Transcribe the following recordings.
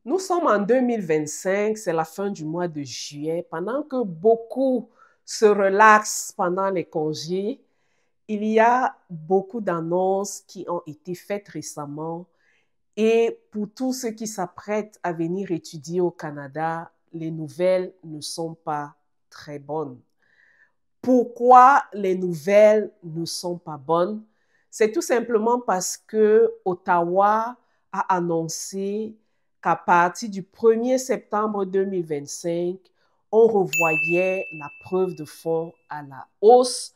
Nous sommes en 2025, c'est la fin du mois de juillet. Pendant que beaucoup se relaxent pendant les congés, il y a beaucoup d'annonces qui ont été faites récemment. Et pour tous ceux qui s'apprêtent à venir étudier au Canada, les nouvelles ne sont pas très bonnes. Pourquoi les nouvelles ne sont pas bonnes? C'est tout simplement parce que Ottawa a annoncé qu'à partir du 1er septembre 2025, on revoyait la preuve de fond à la hausse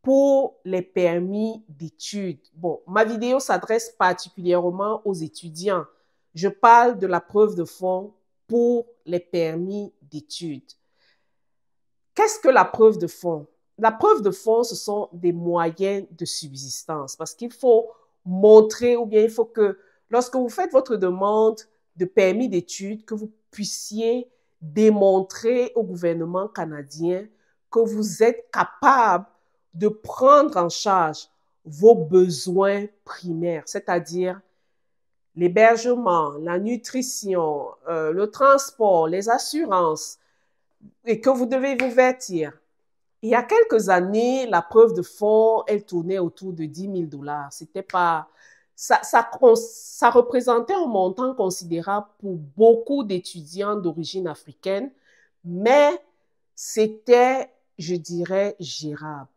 pour les permis d'études. Bon, ma vidéo s'adresse particulièrement aux étudiants. Je parle de la preuve de fond pour les permis d'études. Qu'est-ce que la preuve de fond? La preuve de fond, ce sont des moyens de subsistance parce qu'il faut montrer ou bien il faut que lorsque vous faites votre demande de permis d'études, que vous puissiez démontrer au gouvernement canadien que vous êtes capable de prendre en charge vos besoins primaires, c'est-à-dire l'hébergement, la nutrition, le transport, les assurances, et que vous devez vous vêtir. Il y a quelques années, la preuve de fond, elle tournait autour de 10 000 $. C'était pas, ça représentait un montant considérable pour beaucoup d'étudiants d'origine africaine, mais c'était, je dirais, gérable.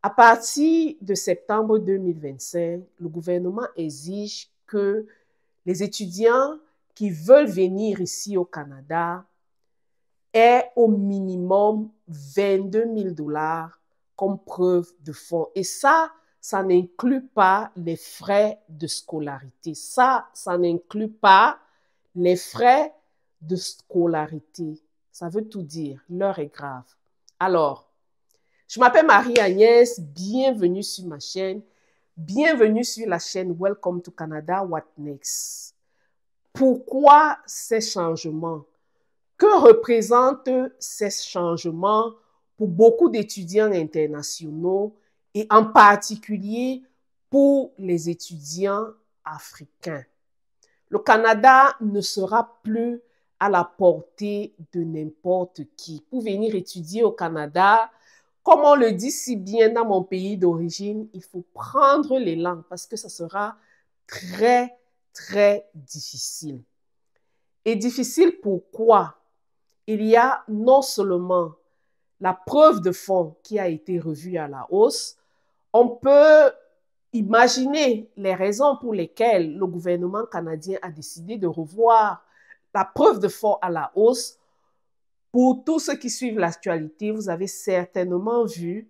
À partir de septembre 2025, le gouvernement exige que les étudiants qui veulent venir ici au Canada aient au minimum 22 000 $ comme preuve de fonds. Et ça n'inclut pas les frais de scolarité. Ça n'inclut pas les frais de scolarité. Ça veut tout dire. L'heure est grave. Alors, je m'appelle Marie-Agnès. Bienvenue sur ma chaîne. Bienvenue sur la chaîne Welcome to Canada, What Next? Pourquoi ces changements? Que représentent ces changements pour beaucoup d'étudiants internationaux et en particulier pour les étudiants africains? Le Canada ne sera plus à la portée de n'importe qui. Pour venir étudier au Canada, comme on le dit si bien dans mon pays d'origine, il faut prendre l'élan parce que ça sera très, très difficile. Et difficile pourquoi? Il y a non seulement la preuve de fond qui a été revue à la hausse, on peut imaginer les raisons pour lesquelles le gouvernement canadien a décidé de revoir la preuve de fond à la hausse. Pour tous ceux qui suivent l'actualité, vous avez certainement vu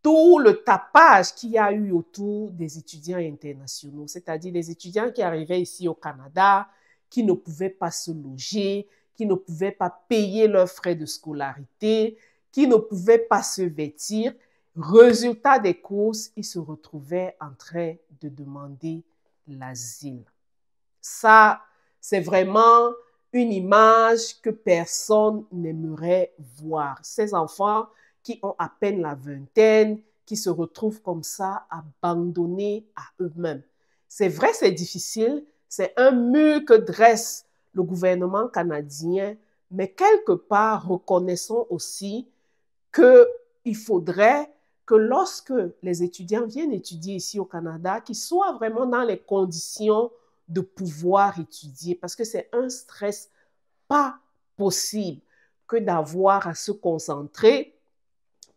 tout le tapage qu'il y a eu autour des étudiants internationaux, c'est-à-dire des étudiants qui arrivaient ici au Canada, qui ne pouvaient pas se loger, qui ne pouvaient pas payer leurs frais de scolarité, qui ne pouvaient pas se vêtir. Résultat des courses, ils se retrouvaient en train de demander l'asile. Ça, c'est vraiment une image que personne n'aimerait voir. Ces enfants qui ont à peine la vingtaine, qui se retrouvent comme ça, abandonnés à eux-mêmes. C'est vrai, c'est difficile, c'est un mur que dresse le gouvernement canadien, mais quelque part, reconnaissons aussi qu'il faudrait que lorsque les étudiants viennent étudier ici au Canada, qu'ils soient vraiment dans les conditions de pouvoir étudier, parce que c'est un stress pas possible que d'avoir à se concentrer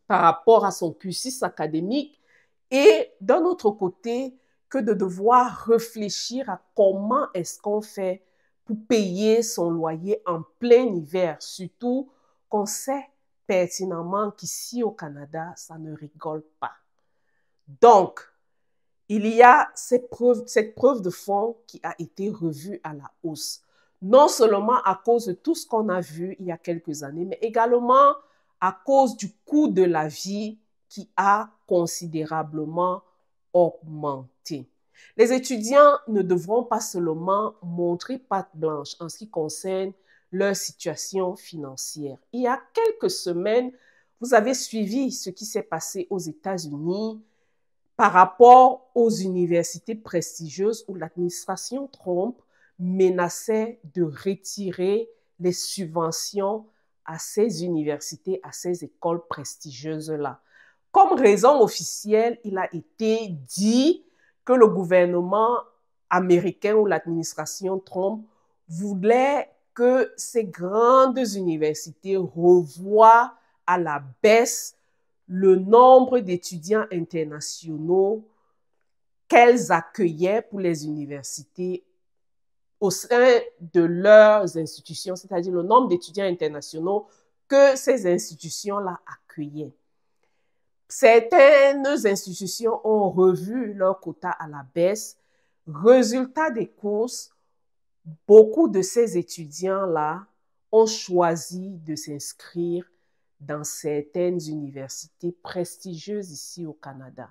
par rapport à son cursus académique et d'un autre côté, que de devoir réfléchir à comment est-ce qu'on fait pour payer son loyer en plein hiver, surtout qu'on sait pertinemment qu'ici au Canada, ça ne rigole pas. Donc, il y a cette preuve de fond qui a été revue à la hausse. Non seulement à cause de tout ce qu'on a vu il y a quelques années, mais également à cause du coût de la vie qui a considérablement augmenté. Les étudiants ne devront pas seulement montrer patte blanche en ce qui concerne leur situation financière. Il y a quelques semaines, vous avez suivi ce qui s'est passé aux États-Unis par rapport aux universités prestigieuses où l'administration Trump menaçait de retirer les subventions à ces universités, à ces écoles prestigieuses-là. Comme raison officielle, il a été dit que le gouvernement américain ou l'administration Trump voulait que ces grandes universités revoient à la baisse le nombre d'étudiants internationaux qu'elles accueillaient pour les universités au sein de leurs institutions, c'est-à-dire le nombre d'étudiants internationaux que ces institutions-là accueillaient. Certaines institutions ont revu leur quota à la baisse. Résultat des courses, beaucoup de ces étudiants-là ont choisi de s'inscrire dans certaines universités prestigieuses ici au Canada.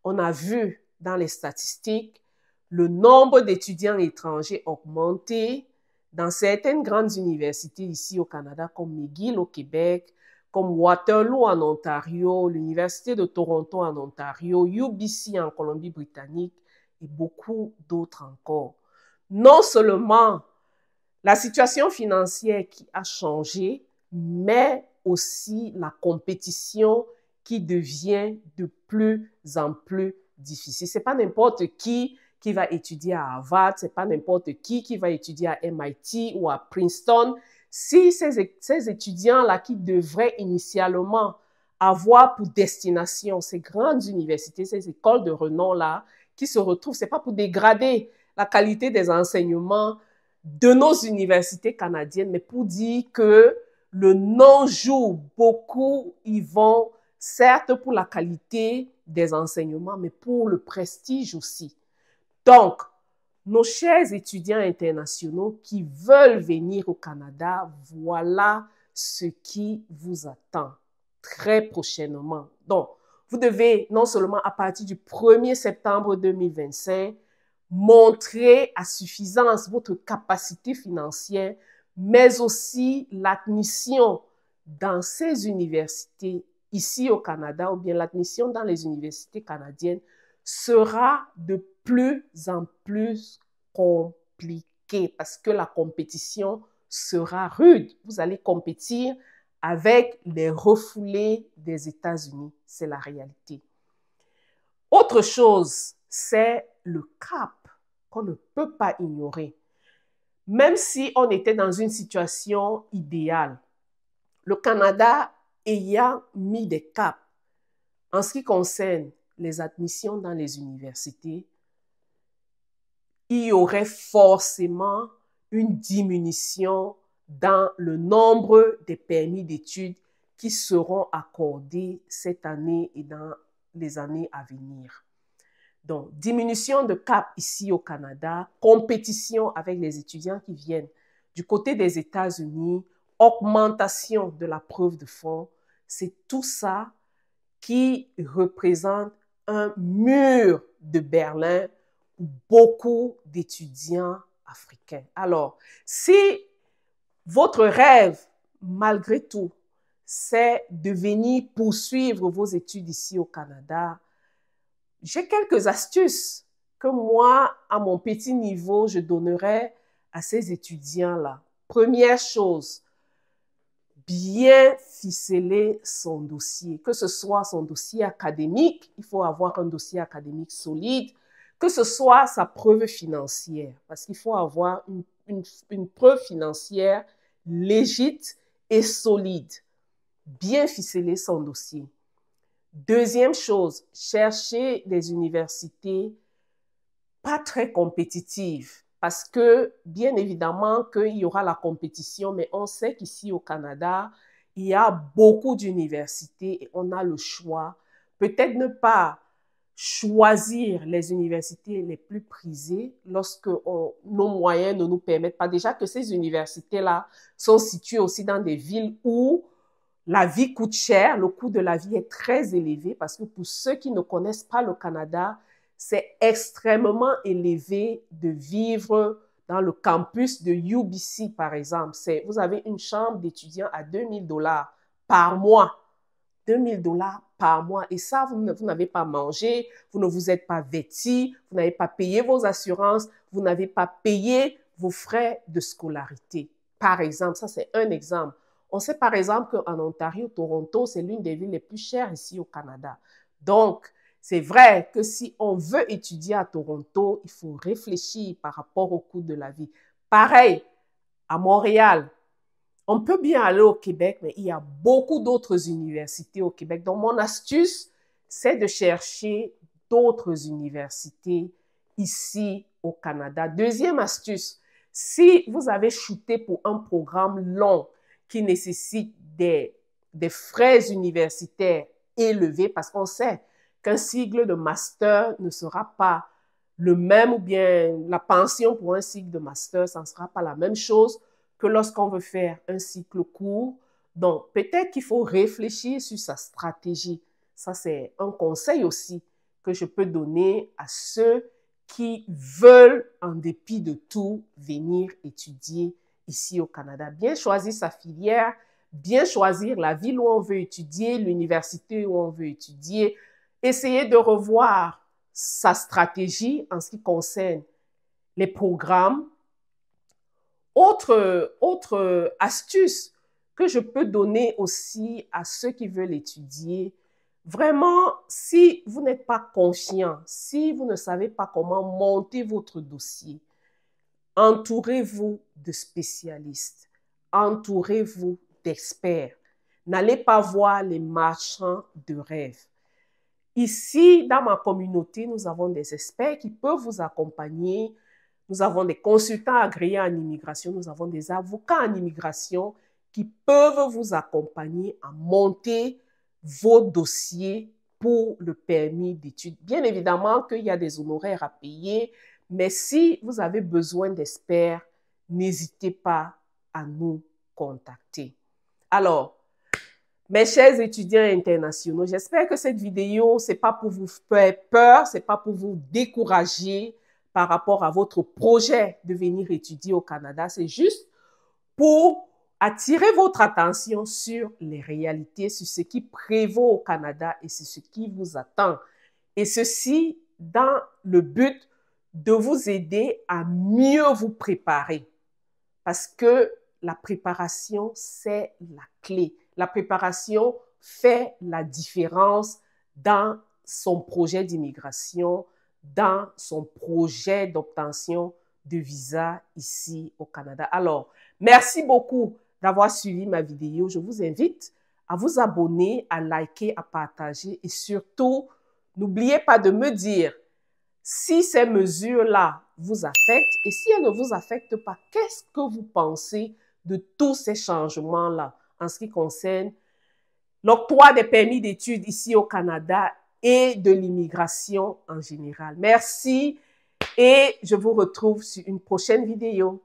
On a vu dans les statistiques le nombre d'étudiants étrangers augmenter dans certaines grandes universités ici au Canada, comme McGill au Québec, comme Waterloo en Ontario, l'Université de Toronto en Ontario, UBC en Colombie-Britannique et beaucoup d'autres encore. Non seulement la situation financière qui a changé, mais aussi la compétition qui devient de plus en plus difficile. Ce n'est pas n'importe qui va étudier à Harvard, ce n'est pas n'importe qui va étudier à MIT ou à Princeton. Si ces étudiants-là qui devraient initialement avoir pour destination ces grandes universités, ces écoles de renom-là, qui se retrouvent, ce n'est pas pour dégrader la qualité des enseignements de nos universités canadiennes, mais pour dire que le nom joue beaucoup, ils vont certes pour la qualité des enseignements, mais pour le prestige aussi. Donc, nos chers étudiants internationaux qui veulent venir au Canada, voilà ce qui vous attend très prochainement. Donc, vous devez non seulement à partir du 1er septembre 2025, montrer à suffisance votre capacité financière, mais aussi l'admission dans ces universités ici au Canada ou bien l'admission dans les universités canadiennes sera de plus en plus compliquée parce que la compétition sera rude. Vous allez compétir avec les refoulés des États-Unis. C'est la réalité. Autre chose, c'est le cap qu'on ne peut pas ignorer. Même si on était dans une situation idéale, le Canada ayant mis des caps en ce qui concerne les admissions dans les universités, il y aurait forcément une diminution dans le nombre des permis d'études qui seront accordés cette année et dans les années à venir. Donc, diminution de cap ici au Canada, compétition avec les étudiants qui viennent du côté des États-Unis, augmentation de la preuve de fonds, c'est tout ça qui représente un mur de Berlin pour beaucoup d'étudiants africains. Alors, si votre rêve, malgré tout, c'est de venir poursuivre vos études ici au Canada, j'ai quelques astuces que moi, à mon petit niveau, je donnerais à ces étudiants-là. Première chose, bien ficeler son dossier, que ce soit son dossier académique, il faut avoir un dossier académique solide, que ce soit sa preuve financière, parce qu'il faut avoir une preuve financière légitime et solide. Bien ficeler son dossier. Deuxième chose, chercher des universités pas très compétitives parce que, bien évidemment, qu'il y aura la compétition, mais on sait qu'ici au Canada, il y a beaucoup d'universités et on a le choix. Peut-être ne pas choisir les universités les plus prisées lorsque nos moyens ne nous permettent pas. Déjà que ces universités-là sont situées aussi dans des villes où la vie coûte cher, le coût de la vie est très élevé parce que pour ceux qui ne connaissent pas le Canada, c'est extrêmement élevé de vivre dans le campus de UBC, par exemple. Vous avez une chambre d'étudiant à 2000 $ par mois. 2000 $ par mois. Et ça, vous n'avez pas mangé, vous ne vous êtes pas vêtis, vous n'avez pas payé vos assurances, vous n'avez pas payé vos frais de scolarité. Par exemple, ça c'est un exemple. On sait par exemple qu'en Ontario, Toronto, c'est l'une des villes les plus chères ici au Canada. Donc, c'est vrai que si on veut étudier à Toronto, il faut réfléchir par rapport au coût de la vie. Pareil, à Montréal, on peut bien aller au Québec, mais il y a beaucoup d'autres universités au Québec. Donc, mon astuce, c'est de chercher d'autres universités ici au Canada. Deuxième astuce, si vous avez shooté pour un programme long qui nécessite des frais universitaires élevés, parce qu'on sait qu'un cycle de master ne sera pas le même, ou bien la pension pour un cycle de master, ça ne sera pas la même chose que lorsqu'on veut faire un cycle court. Donc, peut-être qu'il faut réfléchir sur sa stratégie. Ça, c'est un conseil aussi que je peux donner à ceux qui veulent, en dépit de tout, venir étudier ici au Canada. Bien choisir sa filière, bien choisir la ville où on veut étudier, l'université où on veut étudier, essayer de revoir sa stratégie en ce qui concerne les programmes. Autre astuce que je peux donner aussi à ceux qui veulent étudier, vraiment, si vous n'êtes pas confiant, si vous ne savez pas comment monter votre dossier, entourez-vous de spécialistes, entourez-vous d'experts. N'allez pas voir les marchands de rêves. Ici, dans ma communauté, nous avons des experts qui peuvent vous accompagner. Nous avons des consultants agréés en immigration, nous avons des avocats en immigration qui peuvent vous accompagner à monter vos dossiers pour le permis d'études. Bien évidemment qu'il y a des honoraires à payer, mais si vous avez besoin d'experts, n'hésitez pas à nous contacter. Alors, mes chers étudiants internationaux, j'espère que cette vidéo, ce n'est pas pour vous faire peur, ce n'est pas pour vous décourager par rapport à votre projet de venir étudier au Canada. C'est juste pour attirer votre attention sur les réalités, sur ce qui prévaut au Canada et sur ce qui vous attend. Et ceci dans le but de vous aider à mieux vous préparer. Parce que la préparation, c'est la clé. La préparation fait la différence dans son projet d'immigration, dans son projet d'obtention de visa ici au Canada. Alors, merci beaucoup d'avoir suivi ma vidéo. Je vous invite à vous abonner, à liker, à partager et surtout, n'oubliez pas de me dire si ces mesures-là vous affectent et si elles ne vous affectent pas, qu'est-ce que vous pensez de tous ces changements-là en ce qui concerne l'octroi des permis d'études ici au Canada et de l'immigration en général. Merci et je vous retrouve sur une prochaine vidéo.